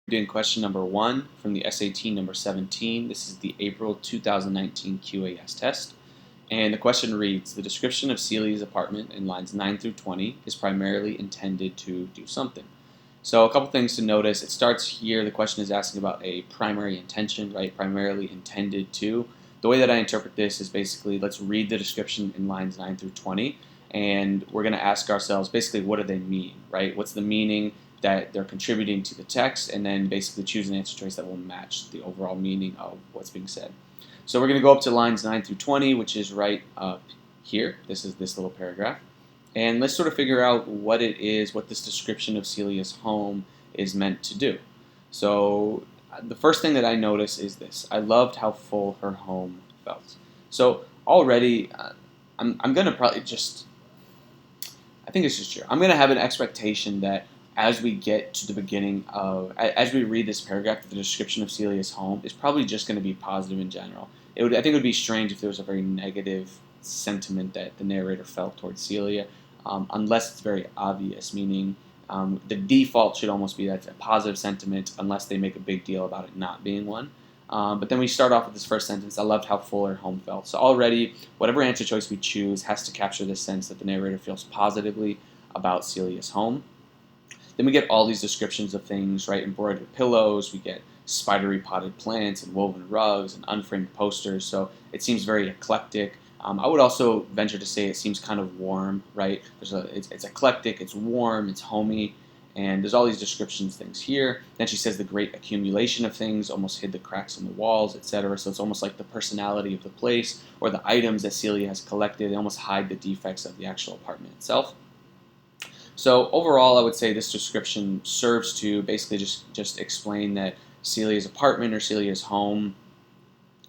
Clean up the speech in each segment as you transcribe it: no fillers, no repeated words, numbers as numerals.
Doing question number 1 from the SAT number 17. This is the April 2019 QAS test. And the question reads, the description of Celia's apartment in lines 9 through 20 is primarily intended to do something. So a couple things to notice. It starts here. The question is asking about a primary intention, right? Primarily intended to. The way that I interpret this is basically let's read the description in lines 9 through 20, and we're going to ask ourselves basically what do they mean, right? What's the meaning that they're contributing to the text, and then basically choose an answer choice that will match the overall meaning of what's being said. So we're going to go up to lines 9 through 20, which is right up here. This is this little paragraph. And let's sort of figure out what it is, what this description of Celia's home is meant to do. So the first thing that I notice is this. I loved how full her home felt. So already, I'm going to probably just, I think it's just true. I'm going to have an expectation that as we get to the beginning of, as we read this paragraph, the description of Celia's home is probably just going to be positive in general. I think it would be strange if there was a very negative sentiment that the narrator felt towards Celia, unless it's very obvious, meaning the default should almost be that's a positive sentiment unless they make a big deal about it not being one. But then we start off with this first sentence, I loved how full her home felt. So already, whatever answer choice we choose has to capture this sense that the narrator feels positively about Celia's home. Then we get all these descriptions of things, right? Embroidered pillows, we get spidery potted plants and woven rugs and unframed posters. So it seems very eclectic. I would also venture to say it seems kind of warm, right? It's eclectic, it's warm, it's homey, and there's all these descriptions things here. Then she says the great accumulation of things almost hid the cracks in the walls, etc. So it's almost like the personality of the place or the items that Celia has collected. They almost hide the defects of the actual apartment itself. So overall, I would say this description serves to basically just explain that Celia's apartment or Celia's home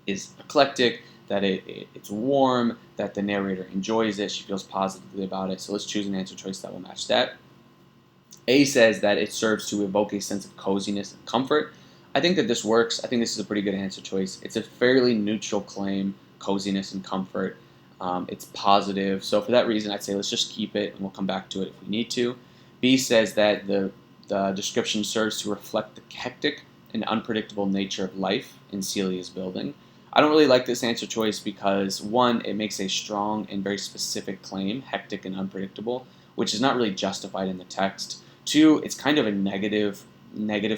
is eclectic, that it's warm, that the narrator enjoys it, she feels positively about it. So let's choose an answer choice that will match that. A says that it serves to evoke a sense of coziness and comfort. I think that this works. I think this is a pretty good answer choice. It's a fairly neutral claim, coziness and comfort. It's positive. So for that reason, I'd say let's just keep it, and we'll come back to it if we need to. B says that the description serves to reflect the hectic and unpredictable nature of life in Celia's building. I don't really like this answer choice because, one, it makes a strong and very specific claim, hectic and unpredictable, which is not really justified in the text. Two, it's kind of a negative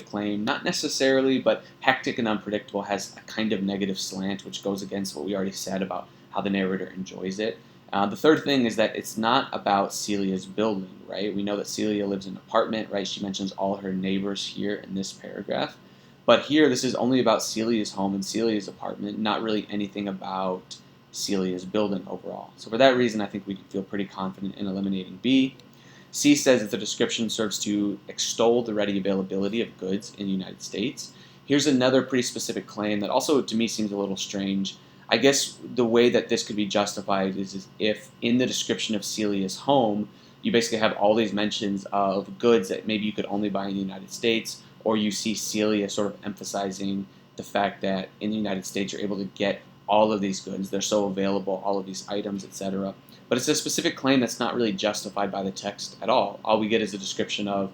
claim, not necessarily, but hectic and unpredictable has a kind of negative slant, which goes against what we already said about how the narrator enjoys it. The third thing is that it's not about Celia's building, right? We know that Celia lives in an apartment, right? She mentions all her neighbors here in this paragraph. But here, this is only about Celia's home and Celia's apartment, not really anything about Celia's building overall. So for that reason, I think we can feel pretty confident in eliminating B. C says that the description serves to extol the ready availability of goods in the United States. Here's another pretty specific claim that also to me seems a little strange. I guess the way that this could be justified is if in the description of Celia's home, you basically have all these mentions of goods that maybe you could only buy in the United States, or you see Celia sort of emphasizing the fact that in the United States you're able to get all of these goods, they're so available, all of these items, etc. But it's a specific claim that's not really justified by the text at all. All we get is a description of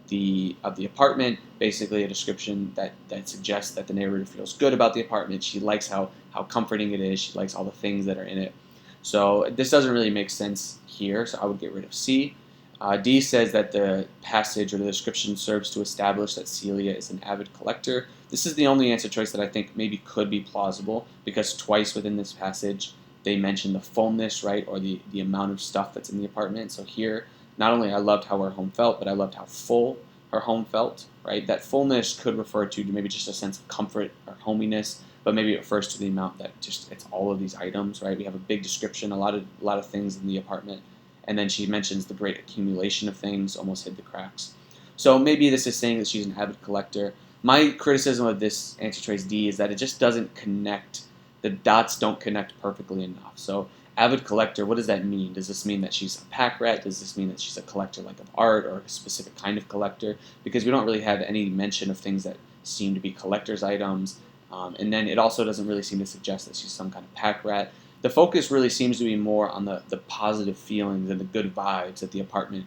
the apartment, basically a description that suggests that the narrator feels good about the apartment. She likes how comforting it is. She likes all the things that are in it. So this doesn't really make sense here, so I would get rid of C. D says that the passage or the description serves to establish that Celia is an avid collector. This is the only answer choice that I think maybe could be plausible because twice within this passage they mention the fullness, right, or the amount of stuff that's in the apartment. So here, not only I loved how her home felt, but I loved how full her home felt, right? That fullness could refer to maybe just a sense of comfort or hominess, but maybe it refers to the amount that just it's all of these items, right? We have a big description, a lot of things in the apartment, and then she mentions the great accumulation of things almost hid the cracks. So maybe this is saying that she's an avid collector. My criticism of this answer choice D is that it just doesn't connect. The dots don't connect perfectly enough. So avid collector, what does that mean? Does this mean that she's a pack rat? Does this mean that she's a collector like of art or a specific kind of collector? Because we don't really have any mention of things that seem to be collector's items. And then it also doesn't really seem to suggest that she's some kind of pack rat. The focus really seems to be more on the positive feelings and the good vibes that the apartment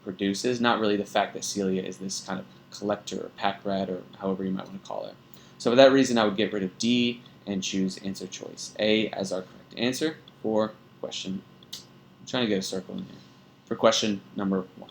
produces, not really the fact that Celia is this kind of collector or pack rat or however you might want to call her. So for that reason, I would get rid of D and choose answer choice A as our correct answer for question. I'm trying to get a circle in here for question number 1.